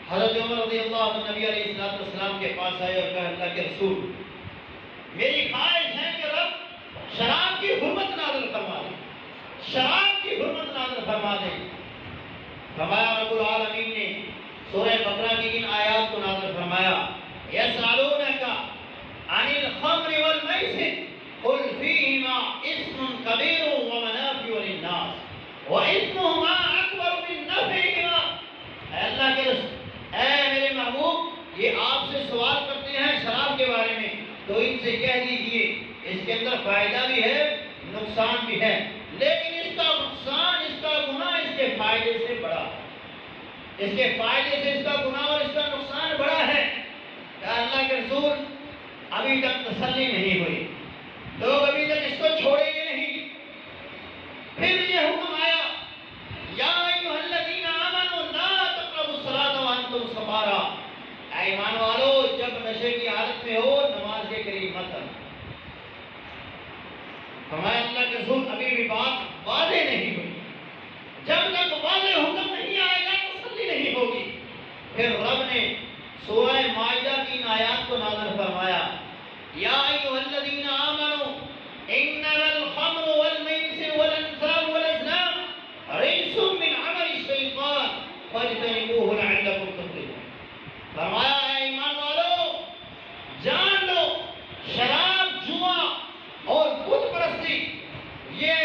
حضرت عمر رضی اللہ عنہ نبی علیہ السلام کے پاس آئے اور کہا اللہ کے رسول، میری خواہش ہے کہ رب شراب کی حرمت نازل فرما دے، شراب کی حرمت نازل فرما دے۔ فرمایا رب العالمین نے سورہ بقرہ کی ان آیات کو نازل فرمایا، یسألونک عن الخمر والمیسر قل فیہما اسم کبیر ومنافع للناس واسمہما اکبر من نفعہما۔ اے اللہ کے رسول، اے میرے محبوب، یہ آپ سے سوال کرتے ہیں شراب کے بارے میں تو ان سے کہہ دیجئے اس کے اندر فائدہ بھی ہے نقصان بھی ہے، لیکن اس کا نقصان، اس کا گناہ اس کے فائدے سے بڑا ہے۔ اس کے فائدے سے اس کا گناہ اور اس کا نقصان بڑا ہے کہ اللہ کے رسول ابھی تک تسلی نہیں ہوئی، لوگ ابھی تک اس کو چھوڑیں گے نہیں۔ پھر یہ حکم آیا یا ایھا الذین آمنوا لا تقربوا الصلاۃ وانتم سکارا، اے ایمان والو جب نشے کی حالت میں ہو نماز کے قریب مت آنا۔ فرمایا اللہ کے رسول ابھی بھی بات واضح نہیں ہوئی، جب تک واضح حکم نہیں آئے گا تسلی نہیں ہوگی۔ پھر رب نے سورہ مائدہ کی ان آیات کو نازل فرمایا یا ایھا الذین آمنوا انما الخمر والمیسر والانصاب والازلام رجس من عمل الشیطان فاجتنبوہ لعلکم تفلحون۔ فرمایا اے ایمان والو جان لو شراب، جوا اور بت پرستی یہ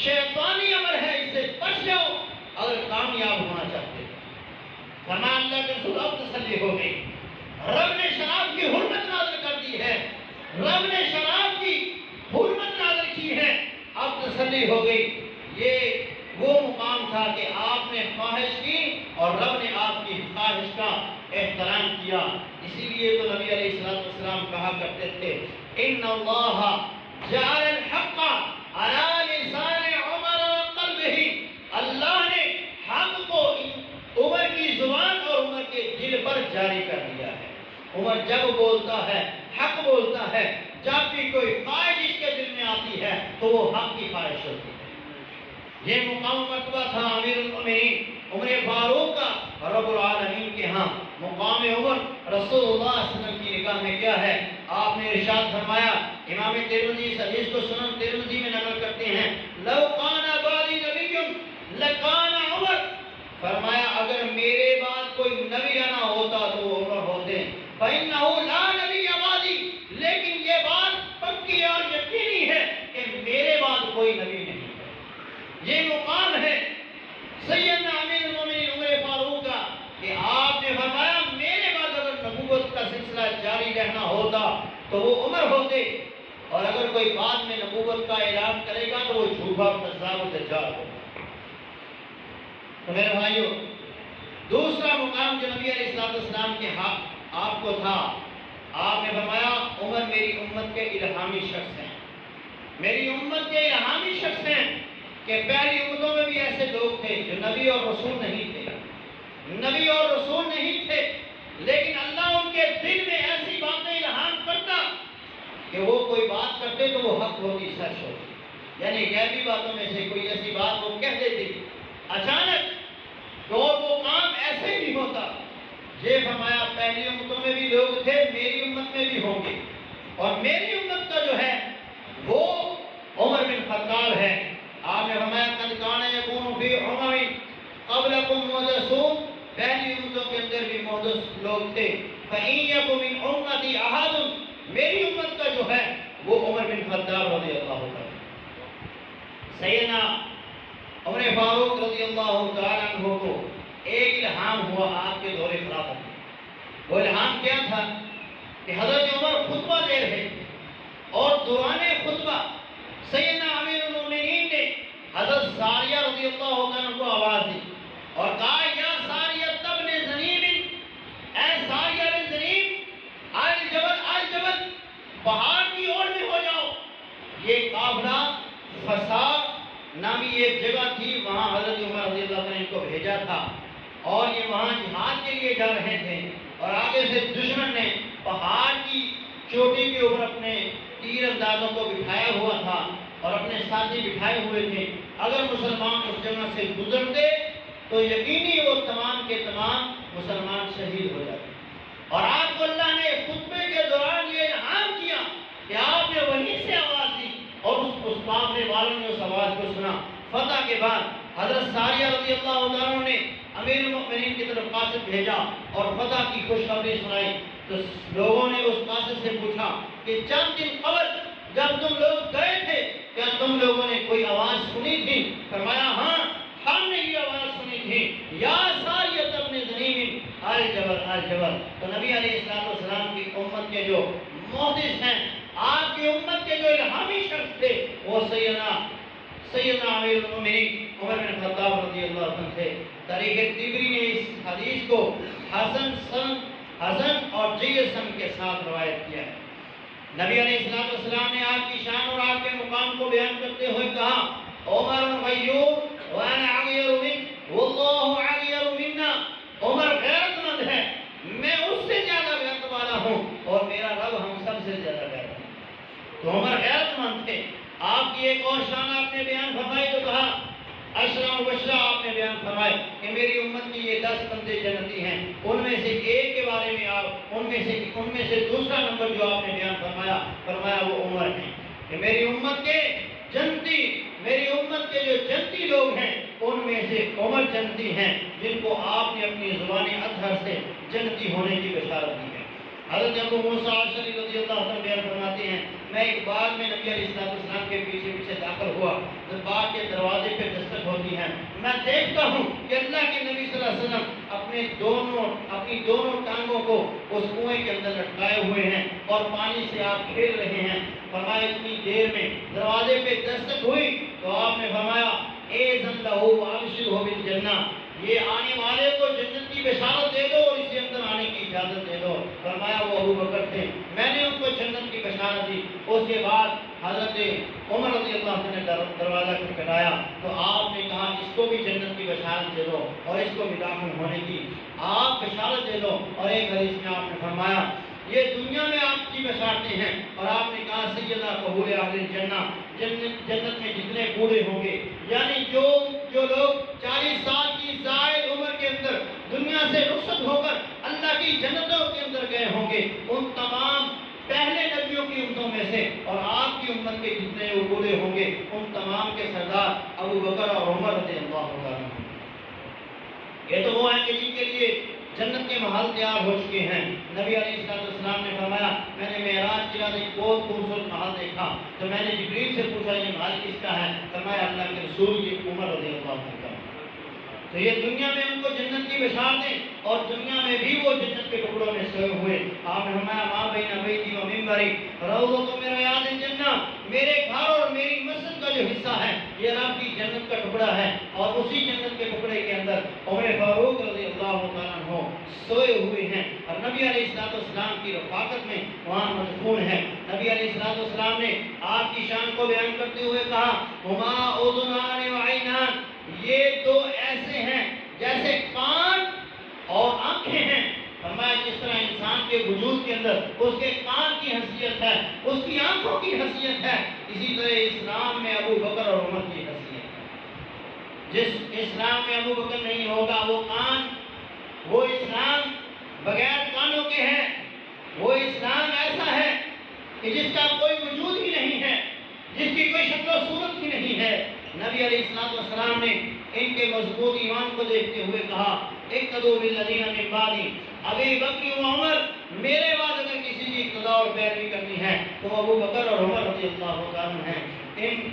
شیطانی عمل ہے، اس سے بچ جاؤ اگر کامیاب ہونا چاہتے ہو۔ فرمایا اللہ کے رسول اب تسلی ہو گئی، رب نے شراب کی حرمت نازل کر دی ہے، رب نے شراب کی حرمت نازل کی ہے، اب تسلی ہو گئی۔ یہ وہ مقام تھا کہ آپ نے خواہش کی اور رب نے آپ کی خواہش کا احترام کیا۔ اسی لیے تو نبی علیہ السلام کہا کرتے تھے ان اللہ جعل الحق علی لسان عمر وقلبہ، اللہ نے حق کو عمر کی زبان اور عمر کے دل پر جاری کر دیا ہے۔ عمر جب بولتا ہے حق بولتا ہے، جب بھی کوئی خواہش اس کے دل میں آتی ہے تو وہ حق کی خواہش ہوتی ہے۔ یہ مقام مرتبہ تھا امیر المؤمنین عمر فاروق کا رب العالمین کے ہاں۔ مقام عمر رسول اللہ صلی اللہ علیہ وسلم کی نگاہ میں کیا ہے؟ آپ نے ارشاد فرمایا، امام ترمذی اس حدیث کو سنن ترمذی میں نقل کرتے ہیں، لو کان بعدی نبی لکان عمر، فرمایا اگر میرے بعد کوئی نبی آنا ہوتا تو وہ عمر ہوتے، فإنہ لا نبی بعدی، لیکن یہ بات پکی اور یقینی ہے کہ میرے بعد کوئی نبی نہیں۔ یہ مقام ہے سیدنا امیر المومنین عمر فاروق کا کہ آپ نے فرمایا میرے بعد اگر نبوت کا سلسلہ جاری رہنا ہوتا تو وہ عمر ہوتے، اور اگر کوئی بعد میں نبوت کا اعلان کرے گا تو وہ جھوٹا اور کذاب و دجال ہوگا۔ تو میرے بھائیو، دوسرا مقام جو نبی علیہ السلام کے حق آپ کو تھا، آپ نے فرمایا عمر میری امت کے الہامی شخص ہیں، میری امت کے الہامی شخص ہیں کہ پہلی امتوں میں بھی ایسے لوگ تھے جو نبی اور رسول نہیں تھے، نبی اور رسول نہیں تھے، لیکن اللہ ان کے دل میں ایسی باتیں الہام کرتا کہ وہ کوئی بات کرتے تو وہ حق ہوتی، سچ ہوتی، یعنی غیبی باتوں میں سے کوئی ایسی بات وہ کہہ دیتے اچانک تو وہ کام ایسے ہی ہوتا۔ یہ فرمایا پہلی امتوں میں بھی لوگ تھے، میری امت میں بھی ہوں گے، اور میری امت کا جو ہے وہ عمر بن خطاب ہے۔ آپ نے فرمایا قد کان یکون فی امم قبلکم محدثون، پہلی امتوں کے اندر بھی محدث لوگ تھے، فإن یک من امتی احد، میری امت کا جو ہے وہ عمر بن خطاب رضی اللہ عنہ۔ سیدنا عمر فاروق رضی اللہ تعالیٰ عنہ کو ایک الہام ہوا آپ کے دور خلافت میں۔ وہ الہام کیا تھا کہ حضرت عمر خطبہ دے رہے تھے اور دوران خطبہ سیدنا امیر المؤمنین نے حضرت ساریہ رضی اللہ عنہ کو آواز دی اور کہا یا ساریہ ابن زنیم، اے ساریہ بن زنیم، الجبل، پہاڑ کی اور میں ہو جاؤ۔ یہ قافلہ فساد نامی ایک جگہ تھی، وہاں حضرت عمر رضی اللہ عنہ نے ان کو بھیجا تھا اور یہ وہاں جہاد کے لیے جا رہے تھے، اور آگے سے دشمن نے پہاڑ کی چوٹی کے اوپر اپنے تیر اندازوں کو بٹھایا ہوا تھا اور اپنے ساتھی بٹھائے ہوئے تھے۔ اگر مسلمان اس جگہ سے گزرتے تو یقینی وہ تمام کے تمام مسلمان شہید ہو جاتے، اور آپ کو اللہ نے خطبے کے دوران یہ انعام کیا کہ آپ نے وہیں سے آواز دی اور اس قافلے والوں نے اس آواز کو سنا۔ فتح کے بعد حضرت ساریہ رضی اللہ عنہ نے امیر المؤمنین کی طرف قاصد بھیجا اور فتح کی خوشخبری سنائی، تو لوگوں نے اس قاصد سے پوچھا کہ چند دن قبل جب تم لوگ گئے تھے کیا تم لوگوں نے کوئی آواز سنی تھی؟ فرمایا ہاں ہم نے یہ آواز سنی تھی، یا ساریہ ابن زنیم الجبل الجبل۔ تو نبی علیہ السلام کی امت کے جو محدث ہیں، آپ کی امت کے جو الہامی شخص تھے، وہ سیدنا امیر المؤمنین عمر بن خطاب رضی اللہ عنہ سے۔ تاریخ طبری نے اس حدیث کو حسن اور جید سند کے ساتھ روایت کیا ہے۔ نبی علیہ السلام نے آپ کی شان اور آپ کے مقام کو بیان کرتے ہوئے کہا عمر غیور وانا اغیر من واللہ اغیر منا، عمر غیرت مند ہے، میں اس سے زیادہ غیرت والا ہوں اور میرا رب ہم سب سے زیادہ غیرت مند ہے۔ تو عمر غیرت مند تھے۔ آپ کی ایک اور شان آپ نے بیان فرمائی تو کہا اشرا وبشرا، آپ نے بیان فرمائے کہ میری امت کی یہ 10 بندے جنتی ہیں، ان میں سے ایک کے بارے میں آپ ان میں سے دوسرا نمبر جو آپ نے بیان فرمایا وہ عمر ہیں کہ میری امت کے جو جنتی لوگ ہیں ان میں سے عمر جنتی ہیں، جن کو آپ نے اپنی زبان اطہر سے جنتی ہونے کی بشارت دی ہے۔ حضرت ابو موسیٰ اشعری رضی اللہ عنہ بیان فرماتے ہیں میں ایک باغ میں نبی علیہ السلام کے پیچھے داخل ہوا، جب باغ کے دروازے پہ دستک ہوتی ہے میں دیکھتا ہوں کہ اللہ کے نبی صلی اللہ علیہ وسلم اپنی دونوں ٹانگوں کو اس کنویں کے اندر لٹکائے ہوئے ہیں اور پانی سے آپ کھیل رہے ہیں۔ فرمایا اتنی دیر میں دروازے پہ دستک ہوئی تو آپ نے فرمایا اذن لہو وابشرہ بالجنہ، یہ آنے والے کو جنت کی بشارت دے دو اور اس کے اندر آنے کی اجازت دے دو۔ فرمایا وہ ابو بکر تھے، میں نے ان کو جنت کی بشارت دی۔ اس کے بعد حضرت عمر رضی اللہ عنہ نے دروازہ کھٹکھٹایا تو آپ نے کہا اس کو بھی جنت کی بشارت دے دو اور اس کو بھی داخل ہونے کی آپ بشارت دے دو۔ اور ایک حدیث میں آپ نے فرمایا یہ دنیا میں آپ کی بشارتیں ہیں، اور آپ نے کہا سیدنا قبول اہل الجنہ، جنت میں جتنے بوڑھے ہوں گے، یعنی جو لوگ 40 سال کی زائد عمر کے اندر دنیا سے رخصت ہو کر اللہ کی جنتوں کے اندر گئے ہوں گے، ان تمام پہلے نبیوں کی امتوں میں سے اور آپ کی امت کے جتنے وہ بوڑھے ہوں گے ان تمام کے سردار ابو بکر اور عمر رضی اللہ عنہ۔ یہ تو وہ ہیں کہ جن کے لیے جنت کے محل تیار ہو چکے ہیں۔ نبی علیہ السلام نے فرمایا میں نے معراج کی رات ایک بہت خوبصورت محل دیکھا تو میں نے جبریل سے پوچھا یہ محل کس کا ہے؟ فرمایا اللہ کے رسول کی عمر رضی اللہ عنہ کا۔ تو یہ دنیا میں ان کو جنت کی بشارتیں اور دنیا میں بھی وہ جنت کے ٹکڑوں میں سوئے ہوئے۔ آپ نے فرمایا ماں بین بیتی و منبری روضۃ من ریاض الجنہ، میرے گھر اور میری مسجد کا جو حصہ ہے یہ رب کی جنت کا ٹکڑا ہے، اور اسی جنت کے ٹکڑے کے اندر عمر فاروق رضی اللہ تعالیٰ عنہ سوئے ہوئے ہیں اور نبی علیہ السلام کی رفاقت میں وہاں مدفون ہے۔ نبی علیہ السلام نے آپ کی شان کو بیان کرتے ہوئے کہا ہما اذنان و عینان، یہ دو ایسے ہیں جیسے کان اور آنکھیں ہیں۔ فرمایا جس طرح انسان کے وجود کے اندر اس کے کان کی حیثیت ہے، اس کی آنکھوں کی حیثیت ہے، اسی طرح اسلام میں ابو بکر اور عمر کی حیثیت ہے۔ جس اسلام میں ابو بکر نہیں ہوگا وہ اسلام بغیر کانوں کے ہے، وہ اسلام ایسا ہے کہ جس کا کوئی وجود ہی نہیں ہے، جس کی کوئی شکل و صورت ہی نہیں ہے۔ نبی علیہ السلام نے ان کے مضبوط ایمان کو دیکھتے ہوئے کہا اقتدوا بالذین من بعدی، ابی بکر و عمر، میرے بعد اگر کسی کی اقتداء اور پیروی کرنی ہے تو ابو بکر اور عمر رضی اللہ عنہ ہیں۔ ان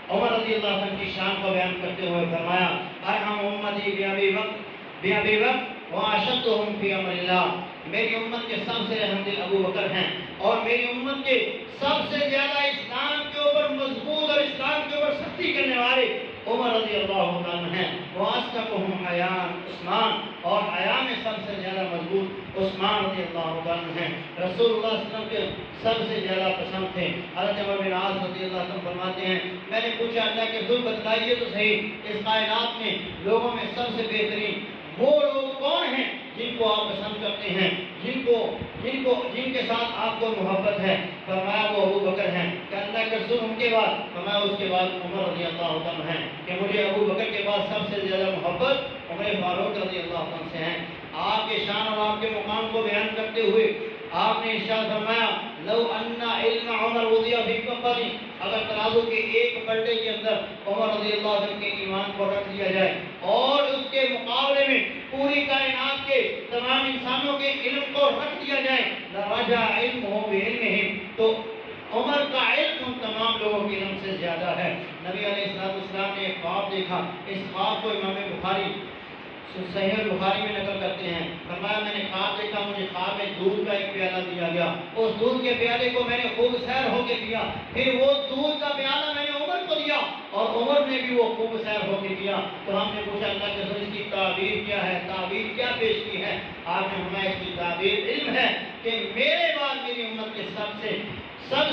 عمر رضی اللہ عنہ کی شان کو بیان کرتے ہوئے فرمایا ارحم امتی بابی بکر واشدہم فی امر اللہ، میری امت کے سب سے رحم دل ابو بکر ہیں اور میری امت کے سب سے زیادہ اسلام کے اوپر مضبوط اور اسلام کے اوپر سختی کرنے والے عمر رضی اللہ عنہ ہیں۔ واسقہم حیاء عثمان، اور حیا میں سب سے زیادہ مضبوط عثمان رضی اللہ عنہ ہیں۔ رسول اللہ صلی اللہ علیہ وسلم کے سب سے زیادہ پسند تھے۔ حضرت عمر بن عاص رضی اللہ عنہ فرماتے ہیں میں نے پوچھا اللہ کے رسول بتلائیے تو صحیح اس کائنات میں لوگوں میں سب سے بہترین وہ لوگ کون ہیں جن کو آپ پسند کرتے ہیں، جن کے ساتھ آپ کو محبت ہے؟ فرمایا وہ ابو بکر ہیں۔ کہ اللہ کے رسول ان کے بعد؟ فرمایا اس کے بعد عمر رضی اللہ عنہ ہیں، کہ مجھے ابو بکر کے بعد سب سے زیادہ محبت عمر فاروق رضی اللہ عنہ سے ہیں۔ آپ کے شان اور آپ کے مقام کو بیان کرتے ہوئے آپ نے ارشاد فرمایا لو ان علم عمر وضع فی کفۃ، اگر ترازو کے ایک پلڑے کے اندر عمر رضی اللہ عنہ کے ایمان کو رکھ دیا جائے اور اس کے مقابلے میں پوری کائنات کے تمام انسانوں کے علم کو رکھ دیا جائے لرجع علمہ بعلمہم، تو عمر کا علم ان تمام لوگوں کے علم سے زیادہ ہے۔ نبی علیہ السلام نے ایک خواب دیکھا، اس خواب کو امام بخاری صحیح البخاری میں نقل کرتے ہیں۔ فرمایا میں نے خواب دیکھا، مجھے خواب میں دودھ کا ایک پیالہ دیا گیا، اس دودھ کے پیالے کو میں نے خوب سیر ہو کے پیا، پھر وہ دودھ کا پیالہ میں نے عمر کو دیا کیا اور عمر نے بھی وہ خوب سیر ہو کے کیا. تو ہم نے پوچھا اللہ کے رسول اس کی تعبیر کیا ہے, تعبیر کیا پیش کی ہے؟ آپ نے فرمایا اس کی تعبیر علم ہے کہ میرے بعد میری امت کے سب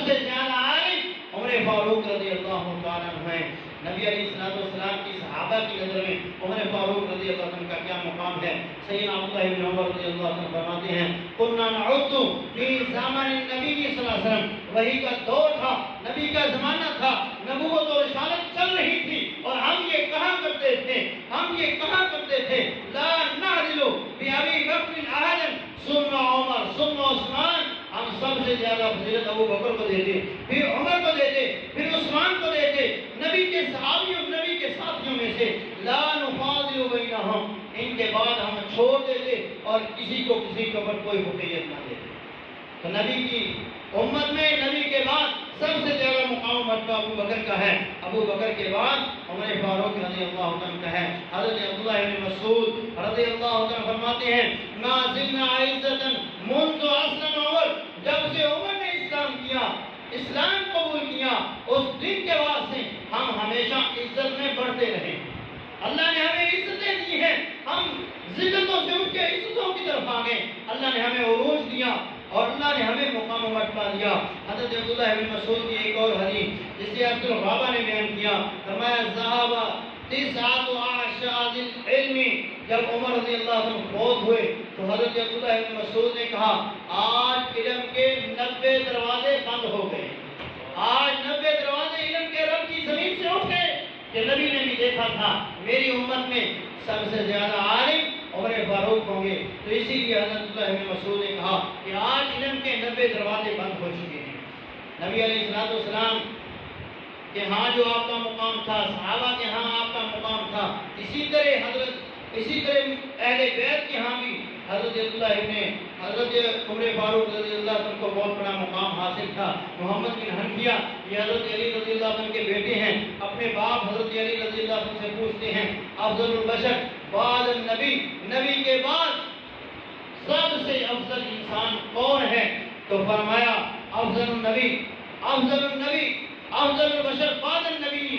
سے زیادہ عالم عمر فاروق رضی اللہ تعالیٰ عنہ ہیں. نبی علیہ السلام کی صحابہ کی نظر میں عمر فاروق رضی اللہ عنہ کا کیا مقام ہے؟ سیدنا عبداللہ بن عمر رضی اللہ عنہ فرماتے ہیں قلنا نعد فی زمان النبی صلی اللہ علیہ وسلم, وحی کا دور تھا, نبی کا زمانہ تھا, نبوت اور رسالت چل رہی تھی اور ہم یہ کہا کرتے تھے لا نعدل بأبی بکر احدا ثم عمر ثم عثمان, ہم سب سے زیادہ فضیلت ابو بکر کو دیتے, پھر عمر کو دیتے, پھر عثمان کو دیتے. نبی کے صحابیوں, نبی کے ساتھیوں میں سے لا نفاضل بینہم, ان کے بعد ہم چھوڑ دیتے اور کسی کو کسی کے اوپر کوئی فوقیت نہ دیتے. تو نبی کی امت میں نبی کے بعد سب سے زیادہ مقام مرتبہ ابو بکر کا ہے, ابو بکر کے بعد عمر فاروق رضی اللہ عنہ کا ہے. حضرت عبداللہ بن مسعود رضی اللہ عنہ فرماتے ہیں ما زلنا عزتا منذ اسلم عمر, جب سے عمر نے اسلام کیا, اسلام قبول کیا, اس دن کے بعد سے ہم ہمیشہ عزت میں بڑھتے رہے. اللہ نے ہمیں عزتیں دی ہیں, ہم ذلتوں سے اٹھ کے عزتوں کی طرف آ گئے. اللہ نے ہمیں عروج دیا اور اللہ نے ہمیں مقام و مرتبہ دیا. حضرت عبداللہ بن مسعود کی ایک اور حدیث جسے عبد الغابہ نے بیان کیا, فرمایا ذهب تسعۃ اعشار العلم, جب عمر رضی اللہ عنہ فوت ہوئے تو حضرت عبداللہ بن مسعود نے کہا آج علم کے 90 دروازے بند ہو گئے, آج 90 دروازے علم کے رب کی زمین سے اٹھ گئے. کہ نبی نے بھی دیکھا تھا میری امت میں سب سے زیادہ عالم عمر فاروق ہوں گے, تو اسی لیے حضرت عبداللہ بن مسعود نے کہا کہ آج علم کے 90 دروازے بند ہو چکے ہیں. نبی علیہ السلام کے ہاں جو آپ کا مقام تھا, صحابہ کے ہاں آپ کا مقام تھا, اسی طرح اہل بیت کے ہاں بھی حضرت عمر فاروق رضی اللہ عنہ کو بہت بڑا مقام حاصل تھا. محمد بن حنفیہ یہ حضرت علی رضی اللہ عنہ کے بیٹے ہیں, اپنے باپ حضرت علی رضی اللہ عنہ سے پوچھتے ہیں افضل البشر بعد النبی, نبی کے بعد سب سے افضل انسان کون ہے؟ تو فرمایا افضل النبی افضل البشر بعد النبی,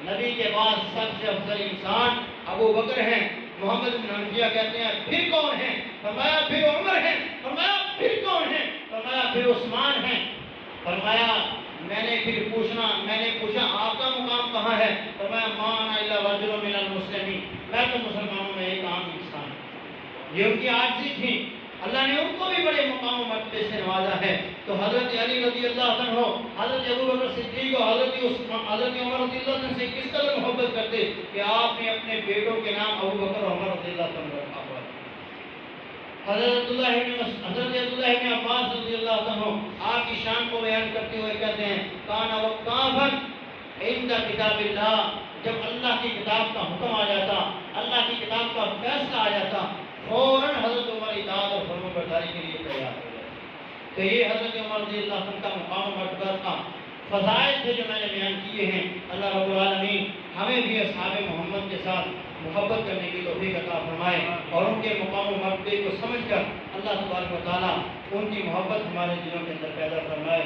نبی کے بعد سب سے افضل انسان ابو بکر ہیں. محمد بن حنفیہ کہتے ہیں پھر کون ہیں؟ فرمایا پھر عمر ہیں. فرمایا پھر کون ہیں؟ فرمایا پھر عثمان ہیں. فرمایا میں نے پوچھا آپ کا مقام کہاں ہے؟ فرمایا ما انا الا رجل من المسلمین, میں تو مسلمانوں میں ایک عام انسان ہوں. یہ ان کی عاجزی تھی, اللہ نے ان کو بھی بڑے مقام و مرتبے سے نوازا ہے. تو حضرت علی رضی اللہ عنہ, حضرت ابو بکر صدیق اور حضرت عمر رضی اللہ عنہ سے کس قدر محبت کرتے کہ آپ نے اپنے بیٹوں کے نام ابو بکر اور عمر رضی اللہ عنہ رکھا ہوا ہے. حضرت عبداللہ بن عباس رضی اللہ عنہ آپ کی شان کو بیان کرتے ہوئے کہتے ہیں کان وقافا عند کتاب اللہ, جب اللہ کی کتاب کا حکم آ جاتا, اللہ کی کتاب کا فیصلہ آ جاتا, فوراً حضرت عمر اطاعت اور فرمانبرداری کے لیے تیار ہو گئے. تو یہ حضرت عمر رضی اللہ عنہ کا مقام و مرتبہ کا فضائل تھے جو میں نے بیان کیے ہیں. اللہ رب العالمین ہمیں بھی اصحاب محمد کے ساتھ محبت کرنے کی توفیق عطا فرمائے اور ان کے مقام و مرتبے کو سمجھ کر اللہ تبارک و تعالیٰ ان کی محبت ہمارے دلوں کے اندر پیدا فرمائے.